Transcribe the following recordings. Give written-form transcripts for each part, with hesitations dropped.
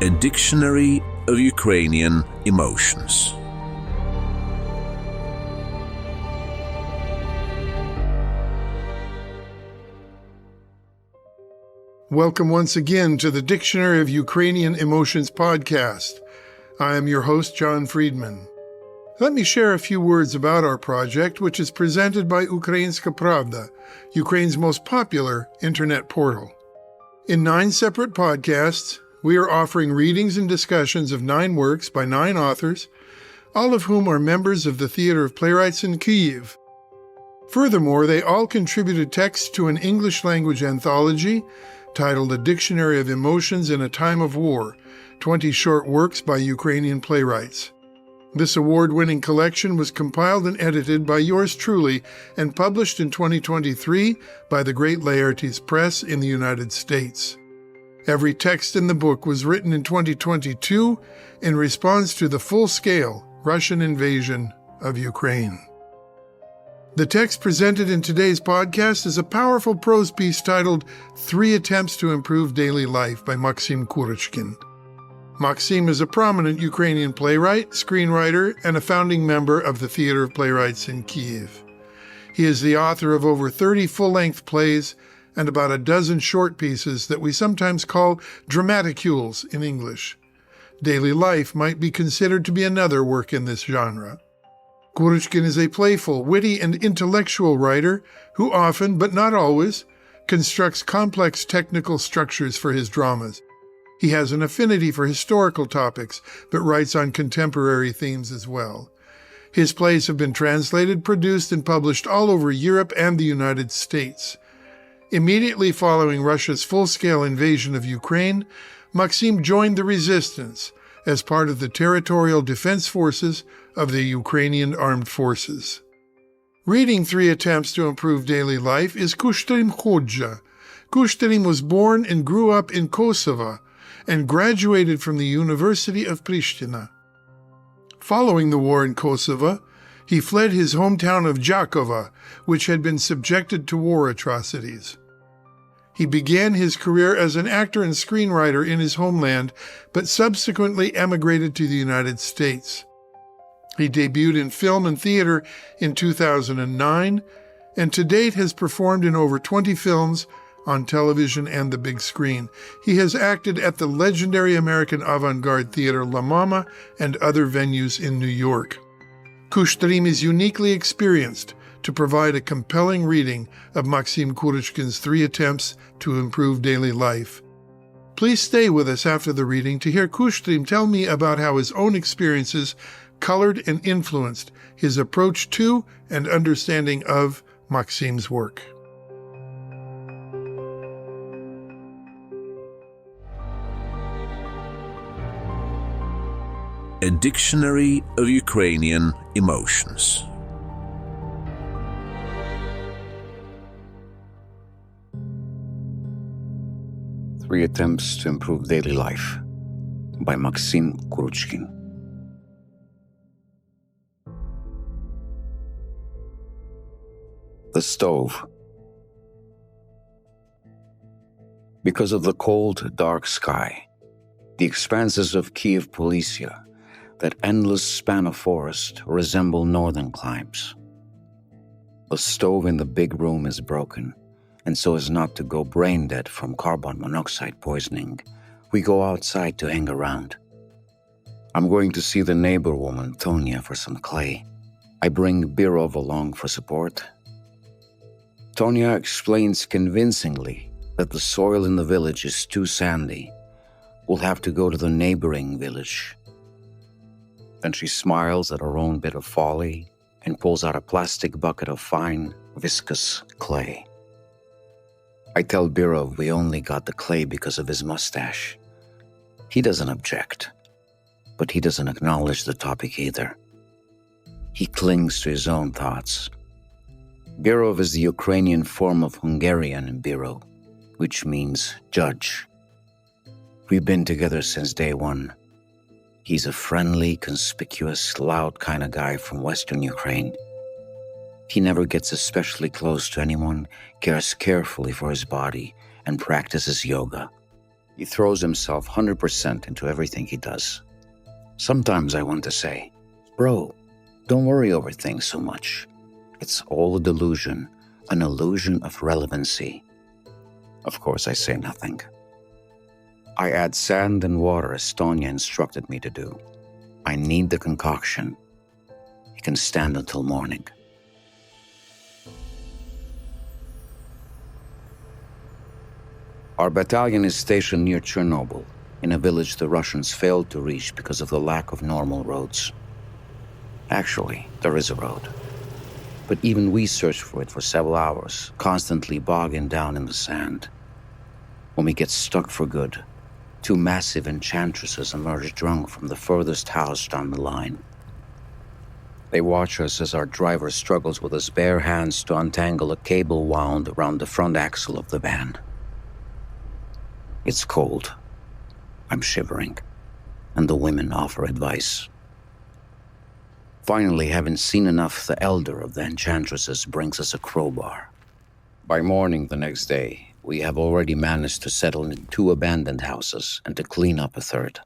A dictionary of Ukrainian emotions. Welcome once again to the Dictionary of Ukrainian Emotions podcast. I am your host, John Friedman. Let me share a few words about our project, which is presented by Ukrainska Pravda, Ukraine's most popular internet portal. In 9 separate podcasts, we are offering readings and discussions of 9 works by 9 authors, all of whom are members of the Theater of Playwrights in Kyiv. Furthermore, they all contributed texts to an English-language anthology titled A Dictionary of Emotions in a Time of War, 20 short works by Ukrainian playwrights. This award-winning collection was compiled and edited by yours truly and published in 2023 by the Great Laertes Press in the United States. Every text in the book was written in 2022 in response to the full-scale Russian invasion of Ukraine. The text presented in today's podcast is a powerful prose piece titled 3 Attempts to Improve Daily Life by Maksym Kurochkin. Maksym is a prominent Ukrainian playwright, screenwriter, and a founding member of the Theater of Playwrights in Kyiv. He is the author of over 30 full-length plays and about a dozen short pieces that we sometimes call dramaticules in English. Daily Life might be considered to be another work in this genre. Kurochkin is a playful, witty, and intellectual writer who often, but not always, constructs complex technical structures for his dramas. He has an affinity for historical topics, but writes on contemporary themes as well. His plays have been translated, produced, and published all over Europe and the United States. Immediately following Russia's full-scale invasion of Ukraine, Maksym joined the resistance as part of the territorial defense forces of the Ukrainian armed forces. Reading 3 Attempts to Improve Daily Life is Kushtrim Hoxha. Kushtrim was born and grew up in Kosovo and graduated from the University of Pristina. Following the war in Kosovo, he fled his hometown of Jakova, which had been subjected to war atrocities. He began his career as an actor and screenwriter in his homeland, but subsequently emigrated to the United States. He debuted in film and theater in 2009, and to date has performed in over 20 films on television and the big screen. He has acted at the legendary American avant-garde theater La Mama and other venues in New York. Kushtrim is uniquely experienced to provide a compelling reading of Maksym Kurochkin's 3 Attempts to Improve Daily Life. Please stay with us after the reading to hear Kushtrim tell me about how his own experiences colored and influenced his approach to and understanding of Maksym's work. A dictionary of Ukrainian emotions. Three Attempts to Improve Daily Life by Maksym Kurochkin. The stove. Because of the cold, dark sky, the expanses of Kyiv Polisia, that endless span of forest, resemble northern climes. The stove in the big room is broken, and so as not to go brain dead from carbon monoxide poisoning, we go outside to hang around. I'm going to see the neighbor woman, Tonya, for some clay. I bring Birov along for support. Tonya explains convincingly that the soil in the village is too sandy. We'll have to go to the neighboring village. Then she smiles at her own bit of folly and pulls out a plastic bucket of fine, viscous clay. I tell Birov we only got the clay because of his mustache. He doesn't object, but he doesn't acknowledge the topic either. He clings to his own thoughts. Birov is the Ukrainian form of Hungarian in Biro, which means judge. We've been together since day one. He's a friendly, conspicuous, loud kind of guy from Western Ukraine. He never gets especially close to anyone, cares carefully for his body, and practices yoga. He throws himself 100% into everything he does. Sometimes I want to say, bro, don't worry over things so much. It's all a delusion, an illusion of relevancy. Of course, I say nothing. I add sand and water as Tonya instructed me to do. I need the concoction. It can stand until morning. Our battalion is stationed near Chernobyl, in a village the Russians failed to reach because of the lack of normal roads. Actually, there is a road. But even we searched for it for several hours, constantly bogging down in the sand. When we get stuck for good, two massive enchantresses emerge drunk from the furthest house down the line. They watch us as our driver struggles with his bare hands to untangle a cable wound around the front axle of the van. It's cold. I'm shivering, and the women offer advice. Finally, having seen enough, the elder of the enchantresses brings us a crowbar. By morning the next day, we have already managed to settle in 2 abandoned houses and to clean up a 3rd.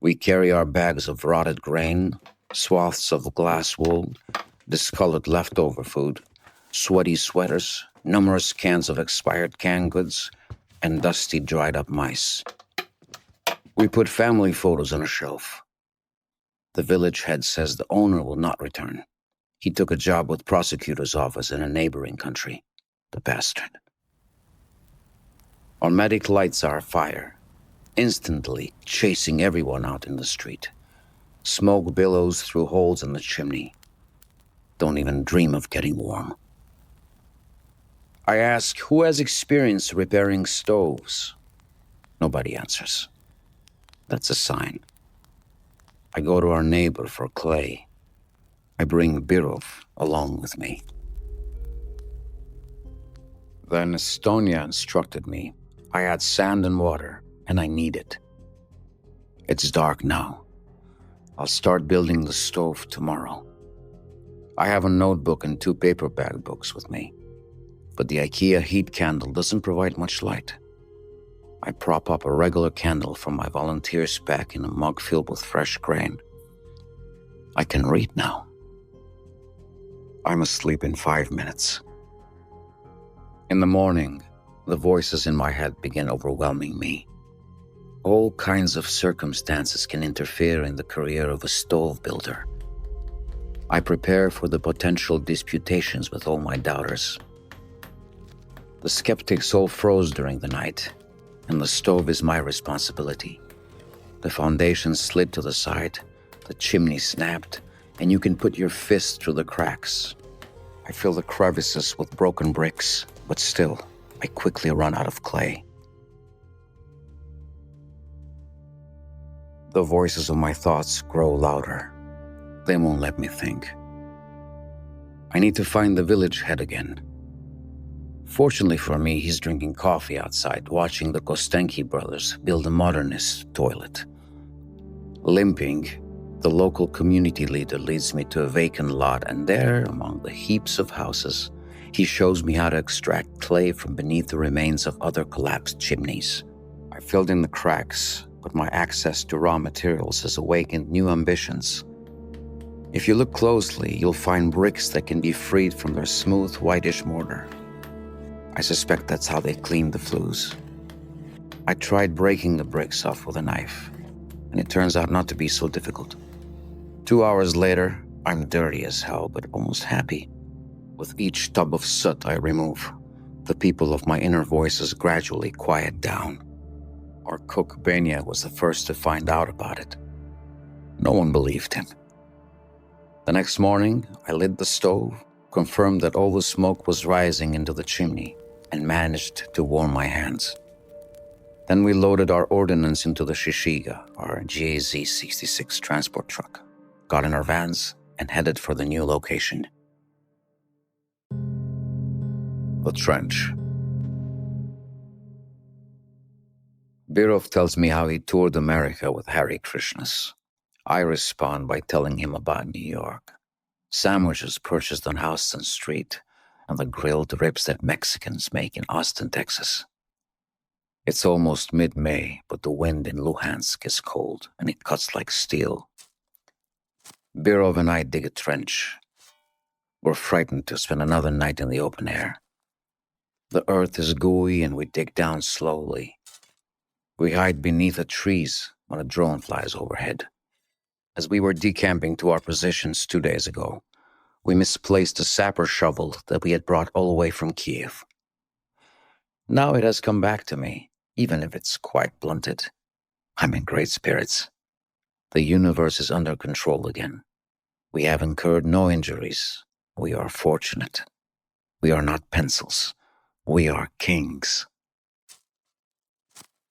We carry our bags of rotted grain, swaths of glass wool, discolored leftover food, sweaty sweaters, numerous cans of expired canned goods, and dusty dried-up mice. We put family photos on a shelf. The village head says the owner will not return. He took a job with prosecutor's office in a neighboring country. The bastard. Our medic lights our fire, instantly chasing everyone out in the street. Smoke billows through holes in the chimney. Don't even dream of getting warm. I ask who has experience repairing stoves. Nobody answers. That's a sign. I go to our neighbor for clay. I bring Birov along with me. Then Estonia instructed me. I add sand and water, and I need it. It's dark now. I'll start building the stove tomorrow. I have a notebook and 2 paperback books with me, but the IKEA heat candle doesn't provide much light. I prop up a regular candle from my volunteer's pack in a mug filled with fresh grain. I can read now. I'm asleep in 5 minutes. In the morning, the voices in my head begin overwhelming me. All kinds of circumstances can interfere in the career of a stove builder. I prepare for the potential disputations with all my doubters. The skeptics all froze during the night, and the stove is my responsibility. The foundation slid to the side, the chimney snapped, and you can put your fist through the cracks. I fill the crevices with broken bricks, but still, I quickly run out of clay. The voices of my thoughts grow louder. They won't let me think. I need to find the village head again. Fortunately for me, he's drinking coffee outside, watching the Kostenki brothers build a modernist toilet. Limping, the local community leader leads me to a vacant lot, and there, among the heaps of houses, he shows me how to extract clay from beneath the remains of other collapsed chimneys. I filled in the cracks, but my access to raw materials has awakened new ambitions. If you look closely, you'll find bricks that can be freed from their smooth, whitish mortar. I suspect that's how they clean the flues. I tried breaking the bricks off with a knife, and it turns out not to be so difficult. 2 hours later, I'm dirty as hell, but almost happy. With each tub of soot I remove, the people of my inner voices gradually quiet down. Our cook, Benya, was the first to find out about it. No one believed him. The next morning, I lit the stove, confirmed that all the smoke was rising into the chimney, and managed to warm my hands. Then we loaded our ordnance into the Shishiga, our GAZ-66 transport truck, got in our vans, and headed for the new location. The trench. Birov tells me how he toured America with Hare Krishnas. I respond by telling him about New York. Sandwiches purchased on Houston Street, and the grilled ribs that Mexicans make in Austin, Texas. It's almost mid-May, but the wind in Luhansk is cold, and it cuts like steel. Birov and I dig a trench. We're frightened to spend another night in the open air. The earth is gooey, and we dig down slowly. We hide beneath the trees when a drone flies overhead. As we were decamping to our positions 2 days ago, we misplaced a sapper shovel that we had brought all the way from Kyiv. Now it has come back to me, even if it's quite blunted. I'm in great spirits. The universe is under control again. We have incurred no injuries. We are fortunate. We are not pencils. We are kings.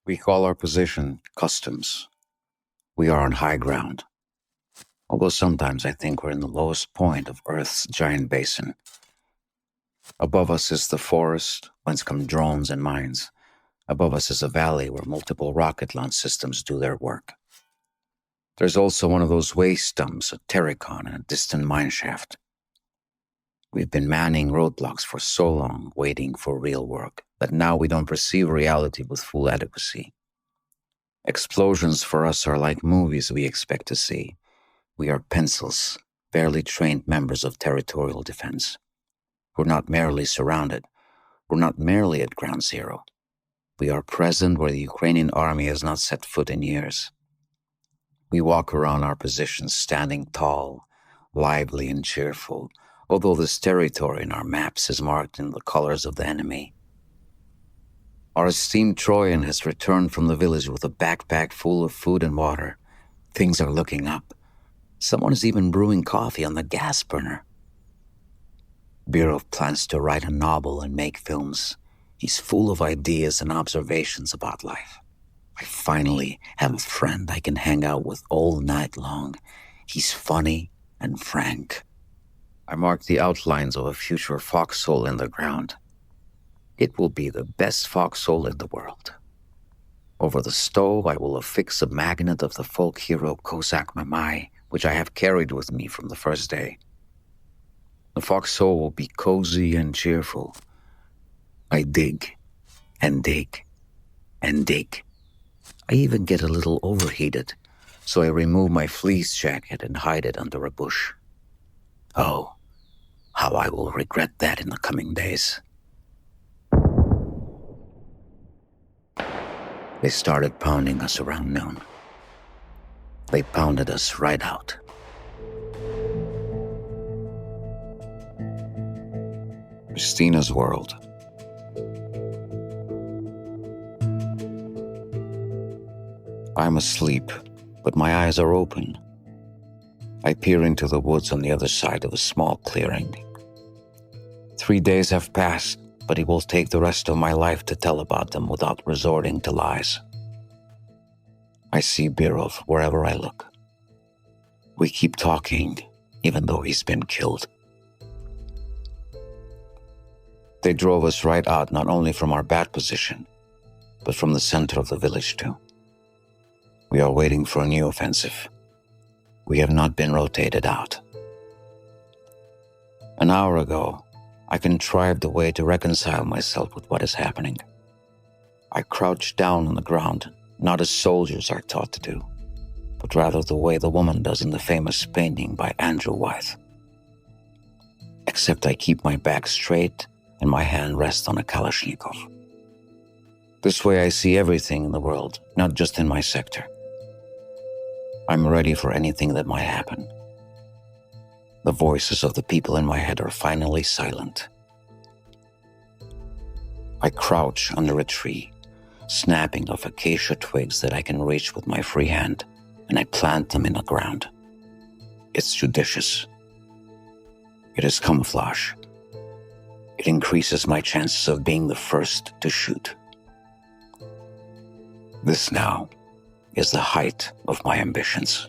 We call our position customs. We are on high ground. Although sometimes I think we're in the lowest point of Earth's giant basin. Above us is the forest, whence come drones and mines. Above us is a valley where multiple rocket launch systems do their work. There's also one of those waste dumps, a terracon, and a distant mine shaft. We've been manning roadblocks for so long, waiting for real work, that now we don't perceive reality with full adequacy. Explosions for us are like movies we expect to see. We are pencils, barely trained members of territorial defense. We're not merely surrounded. We're not merely at ground zero. We are present where the Ukrainian army has not set foot in years. We walk around our positions standing tall, lively and cheerful, although this territory in our maps is marked in the colors of the enemy. Our esteemed Troyan has returned from the village with a backpack full of food and water. Things are looking up. Someone is even brewing coffee on the gas burner. Birov plans to write a novel and make films. He's full of ideas and observations about life. I finally have a friend I can hang out with all night long. He's funny and frank. I mark the outlines of a future foxhole in the ground. It will be the best foxhole in the world. Over the stove, I will affix a magnet of the folk hero Cossack Mamai, which I have carried with me from the first day. The foxhole will be cozy and cheerful. I dig and dig and dig. I even get a little overheated, so I remove my fleece jacket and hide it under a bush. Oh, how I will regret that in the coming days. They started pounding us around noon. They pounded us right out. Christina's world. I'm asleep, but my eyes are open. I peer into the woods on the other side of a small clearing. 3 days have passed, but it will take the rest of my life to tell about them without resorting to lies. I see Birov wherever I look. We keep talking, even though he's been killed. They drove us right out, not only from our bad position, but from the center of the village too. We are waiting for a new offensive. We have not been rotated out. An hour ago, I contrived a way to reconcile myself with what is happening. I crouched down on the ground, not as soldiers are taught to do, but rather the way the woman does in the famous painting by Andrew Wyeth. Except I keep my back straight and my hand rests on a Kalashnikov. This way I see everything in the world, not just in my sector. I'm ready for anything that might happen. The voices of the people in my head are finally silent. I crouch under a tree, snapping off acacia twigs that I can reach with my free hand, and I plant them in the ground. It's judicious. It is camouflage. It increases my chances of being the first to shoot. This now is the height of my ambitions.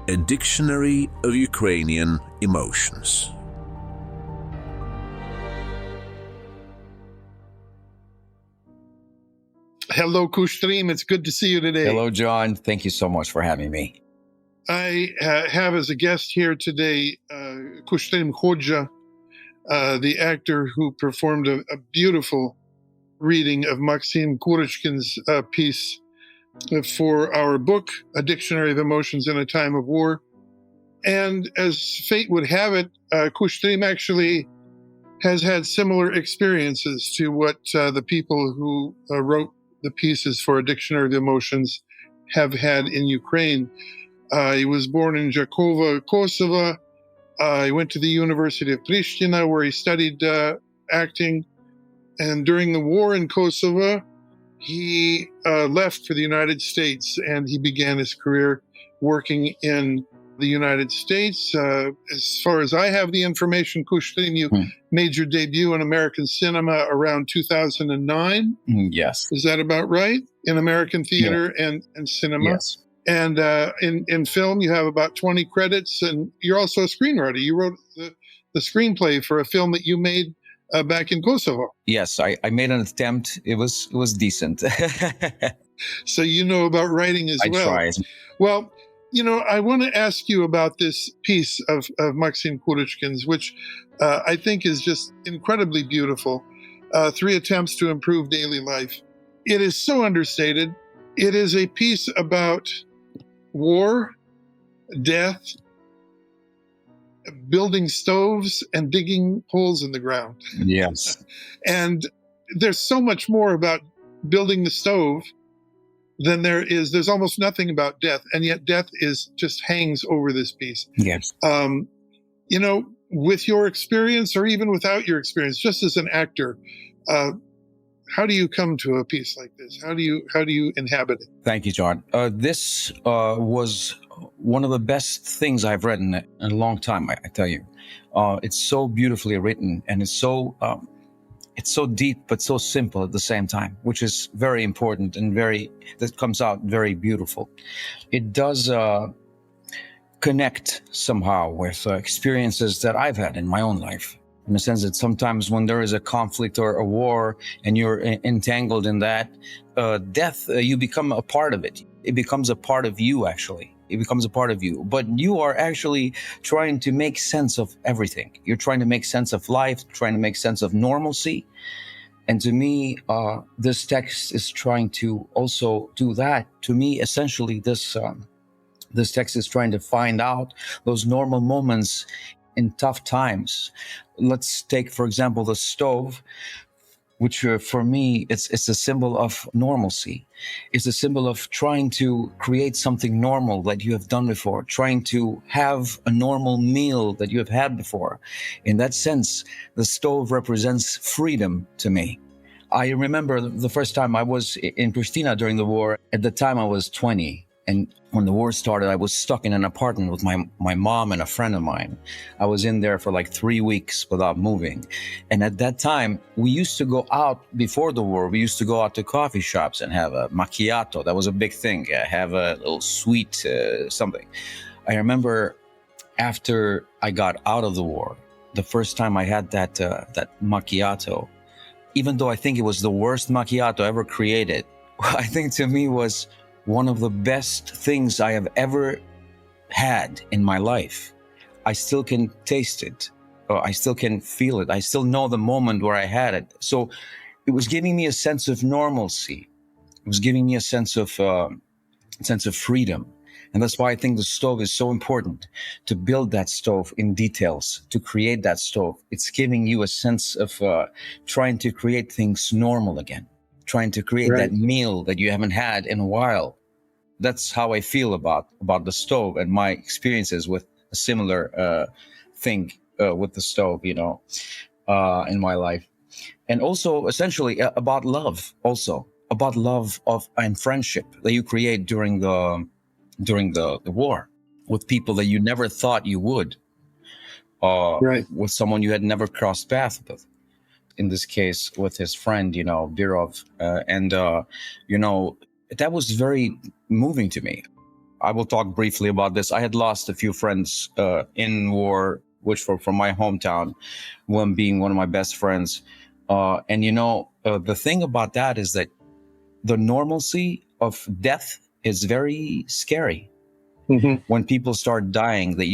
A dictionary of Ukrainian emotions. Hello, Kushtrim. It's good to see you today. Hello, John. Thank you so much for having me. I have as a guest here today Kushtrim Hoxha, the actor who performed a beautiful reading of Maksym Kurochkin's piece for our book, A Dictionary of Emotions in a Time of War. And as fate would have it, Kushtrim actually has had similar experiences to what the people who wrote the pieces for A Dictionary of Emotions have had in Ukraine. He was born in Jakovo, Kosovo. He went to the University of Pristina, where he studied acting. And during the war in Kosovo, he left for the United States, and he began his career working in the United States. As far as I have the information, Kushtrim, you made your debut in American cinema around 2009. Yes. Is that about right? In American theater and cinema? Yes. And in film, you have about 20 credits, and you're also a screenwriter. You wrote the screenplay for a film that you made back in Kosovo. Yes, I made an attempt. It was decent. So you know about writing as well. I tried. Well, I want to ask you about this piece of Maksym Kurochkin's, which I think is just incredibly beautiful. 3 attempts to improve daily life. It is so understated. It is a piece about war, death, building stoves, and digging holes in the ground. Yes. And there's so much more about building the stove than there's almost nothing about death. And yet death just hangs over this piece. Yes. With your experience, or even without your experience, just as an actor, how do you come to a piece like this? How do you inhabit it? Thank you, John. This was one of the best things I've read in a long time, I tell you. It's so beautifully written, and it's so deep but so simple at the same time, which is very important and that comes out very beautiful. It does connect somehow with experiences that I've had in my own life. In the sense that sometimes when there is a conflict or a war and you're entangled in that, death, you become a part of it. It becomes a part of you, actually. It becomes a part of you. But you are actually trying to make sense of everything. You're trying to make sense of life, trying to make sense of normalcy. And to me, this text is trying to also do that. To me, essentially, this text is trying to find out those normal moments in tough times. Let's take, for example, the stove, which for me, it's a symbol of normalcy. It's a symbol of trying to create something normal that you have done before, trying to have a normal meal that you have had before. In that sense, the stove represents freedom to me. I remember the first time I was in Pristina during the war. At the time, I was 20. And when the war started, I was stuck in an apartment with my mom and a friend of mine. I was in there for like 3 weeks without moving. And at that time, we used to go out before the war. We used to go out to coffee shops and have a macchiato. That was a big thing. Have a little sweet something. I remember after I got out of the war, the first time I had that macchiato, even though I think it was the worst macchiato ever created, I think to me was one of the best things I have ever had in my life. I still can taste it. I still can feel it. I still know the moment where I had it. So it was giving me a sense of normalcy. It was giving me a sense of freedom. And that's why I think the stove is so important, to build that stove in details, to create that stove. It's giving you a sense of trying to create things normal again, trying to create that meal that you haven't had in a while. That's how I feel about the stove and my experiences with a similar thing with the stove, in my life. And also essentially about love, and friendship that you create during the war with people that you never thought you would, with someone you had never crossed paths with. In this case, with his friend, Birov, that was very moving to me. I will talk briefly about this. I had lost a few friends in war, which were from my hometown, one being one of my best friends. The thing about that is that the normalcy of death is very scary. Mhm. When people start dying that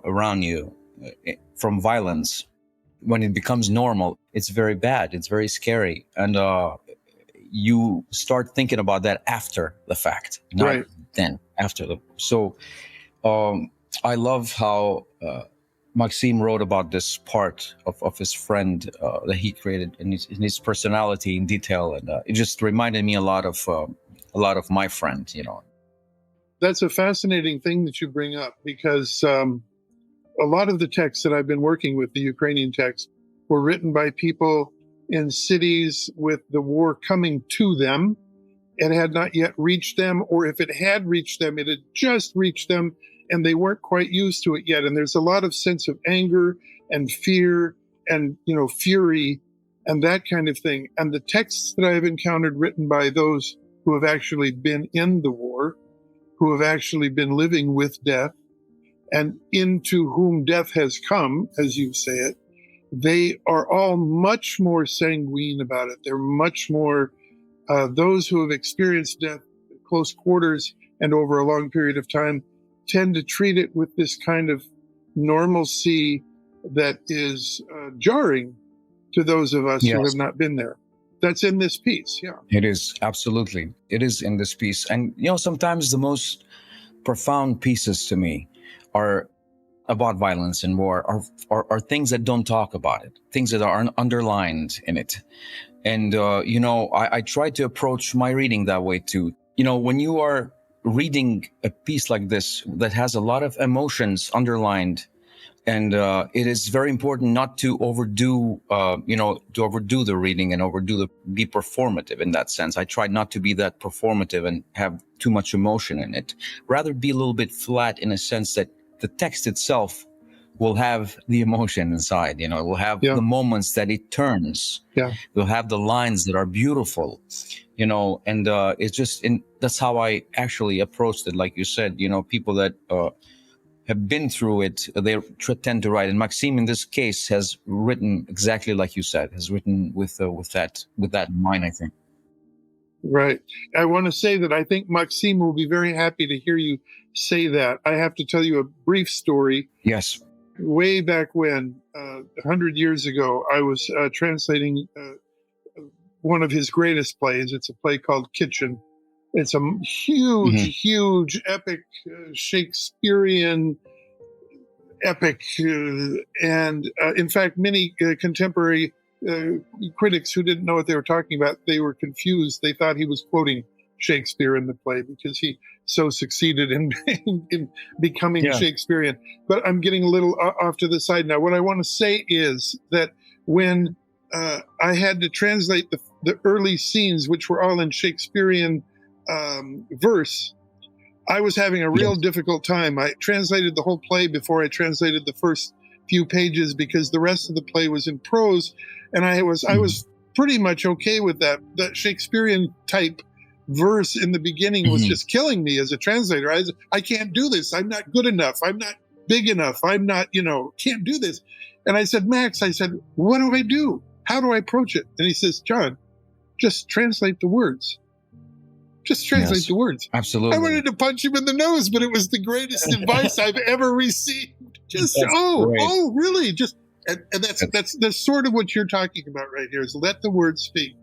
around you from violence, when it becomes normal, it's very bad. It's very scary. And you start thinking about that after the fact, not Right. then, after the. So I love how Maksym wrote about this part of his friend that he created in his personality in detail. And it just reminded me a lot of my friend, That's a fascinating thing that you bring up, because a lot of the texts that I've been working with, the Ukrainian texts, were written by people in cities with the war coming to them. It had not yet reached them, or if it had reached them, it had just reached them and they weren't quite used to it yet. And there's a lot of sense of anger and fear and, fury and that kind of thing. And the texts that I've encountered written by those who have actually been in the war, who have actually been living with death, and into whom death has come, as you say it, they are all much more sanguine about it. They're much more, those who have experienced death at close quarters and over a long period of time tend to treat it with this kind of normalcy that is jarring to those of us who have not been there. That's in this piece, yeah. It is, absolutely. It is in this piece. And, sometimes the most profound pieces to me are about violence and war, are things that don't talk about it, things that are underlined in it. And, I try to approach my reading that way too. When you are reading a piece like this that has a lot of emotions underlined, and it is very important not to overdo, the reading and be performative in that sense. I try not to be that performative and have too much emotion in it. Rather be a little bit flat in a sense that the text itself will have the emotion inside, it will have the moments that it turns. Yeah. It'll have the lines that are beautiful, and it's just, that's how I actually approached it. Like you said, people that have been through it, they tend to write. And Maksym, in this case, has written exactly like you said, has written with that in mind, I think. Right. I want to say that I think Maksym will be very happy to hear you say that. I have to tell you a brief story. Yes. Way back when, 100 years ago, I was translating one of his greatest plays. It's a play called Kitchen. It's a huge, epic Shakespearean epic. And in fact, many contemporary critics who didn't know what they were talking about, they were confused. They thought he was quoting Shakespeare in the play because he so succeeded in becoming Shakespearean. But I'm getting a little off to the side now. What I want to say is that when I had to translate the early scenes, which were all in Shakespearean verse, I was having a real difficult time. I translated the whole play before I translated the first few pages because the rest of the play was in prose, and I was pretty much okay with that. That Shakespearean type verse in the beginning was just killing me as a translator. I can't do this. I'm not good enough. I'm not big enough. I'm not, can't do this. And I said, Max, what do I do? How do I approach it? And he says, John, just translate the words. Just translate the words. Absolutely. I wanted to punch him in the nose, but it was the greatest advice I've ever received. Really? And that's sort of what you're talking about right here, is let the words speak.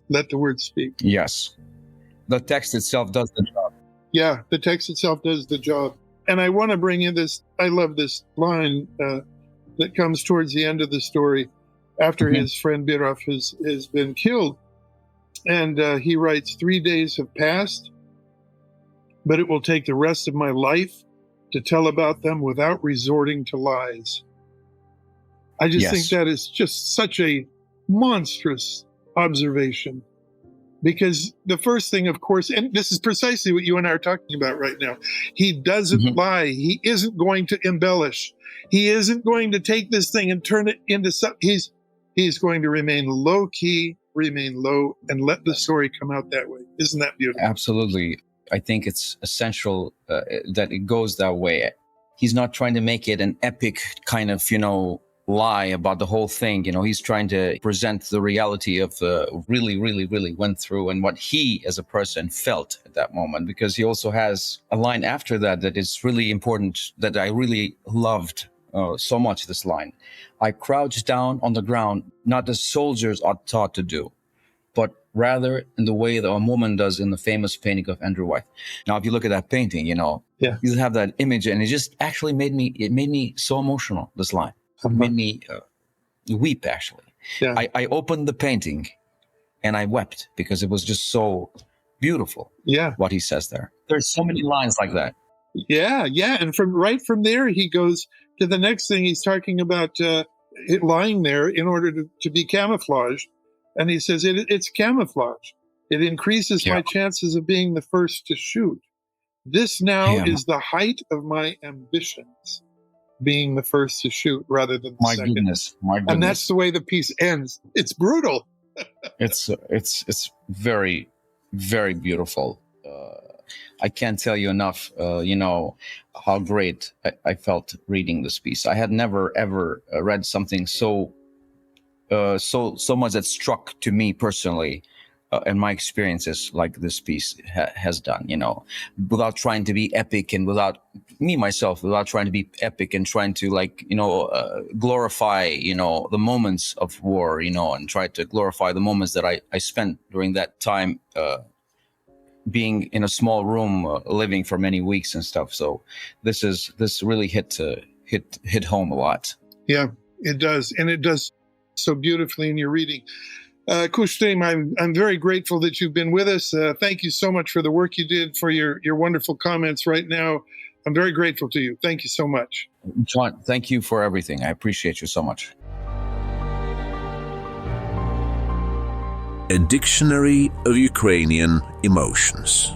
Let the words speak. Yes. The text itself does the job. Yeah, the text itself does the job. And I want to bring in this, I love this line that comes towards the end of the story after his friend Birov has been killed. And he writes, 3 days have passed, but it will take the rest of my life to tell about them without resorting to lies. I just think that is just such a monstrous observation. Because the first thing, of course, and this is precisely what you and I are talking about right now, he doesn't lie. He isn't going to embellish. He isn't going to take this thing and turn it into something. He's going to remain low key, remain low, and let the story come out that way. Isn't that beautiful? Absolutely. I think it's essential that it goes that way. He's not trying to make it an epic kind of, lie about the whole thing. He's trying to present the reality of really went through and what he as a person felt at that moment, because he also has a line after that is really important, that I really loved so much, this line. I crouched down on the ground, not as soldiers are taught to do, but rather in the way that a woman does in the famous painting of Andrew Wyeth. Now, if you look at that painting, you have that image, and it just actually made me so emotional, this line. It made me weep, actually. Yeah. I opened the painting and I wept because it was just so beautiful. Yeah. What he says there. There's so many lines like that. Yeah. And from there, he goes to the next thing. He's talking about it lying there in order to be camouflaged. And he says, it's camouflage. It increases my chances of being the first to shoot. This now is the height of my ambitions, being the first to shoot rather than the second. My goodness. And that's the way the piece ends. It's brutal. It's very, very beautiful. I can't tell you enough, how great I felt reading this piece. I had never, ever read something so much that struck to me personally, and my experiences like this piece has done, without trying to be epic, and without trying to be epic and trying to glorify, the moments of war, and try to glorify the moments that I spent during that time, being in a small room, living for many weeks and stuff. So this really hit home a lot. Yeah, it does. And it does so beautifully in your reading. Kushtrim, I'm very grateful that you've been with us. Thank you so much for the work you did, for your wonderful comments right now. I'm very grateful to you. Thank you so much. John, thank you for everything. I appreciate you so much. A Dictionary of Ukrainian Emotions.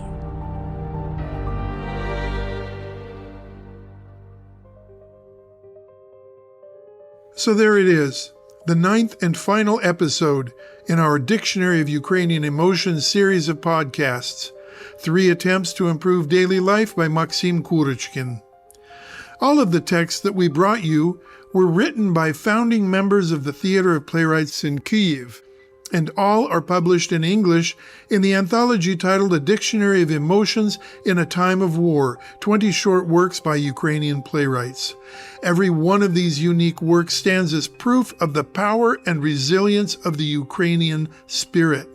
So there it is, the 9th and final episode in our Dictionary of Ukrainian Emotions series of podcasts, 3 attempts to improve daily life by Maksym Kurochkin. All of the texts that we brought you were written by founding members of the Theater of Playwrights in Kyiv, and all are published in English in the anthology titled A Dictionary of Emotions in a Time of War, 20 short works by Ukrainian playwrights. Every one of these unique works stands as proof of the power and resilience of the Ukrainian spirit.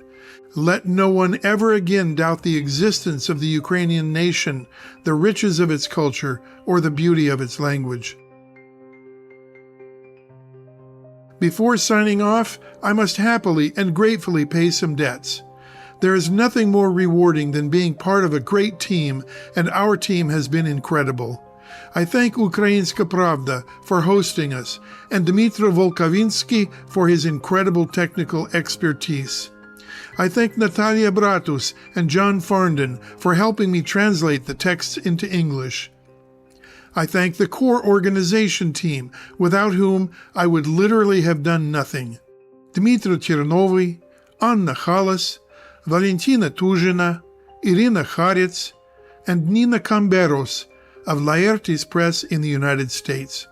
Let no one ever again doubt the existence of the Ukrainian nation, the riches of its culture, or the beauty of its language. Before signing off, I must happily and gratefully pay some debts. There is nothing more rewarding than being part of a great team, and our team has been incredible. I thank Ukrainska Pravda for hosting us, and Dmytro Volkovinsky for his incredible technical expertise. I thank Natalia Bratus and John Farndon for helping me translate the texts into English. I thank the core organization team, without whom I would literally have done nothing. Dmytro Chernovy, Anna Khalas, Valentina Tuzhina, Irina Kharets, and Nina Kamberos of Laertes Press in the United States.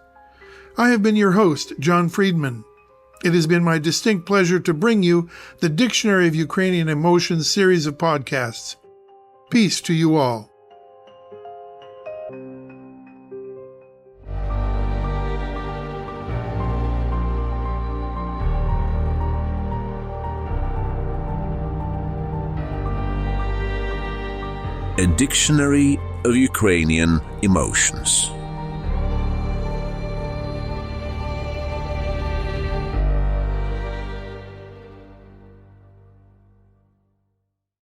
I have been your host, John Friedman. It has been my distinct pleasure to bring you the Dictionary of Ukrainian Emotions series of podcasts. Peace to you all. A Dictionary of Ukrainian Emotions.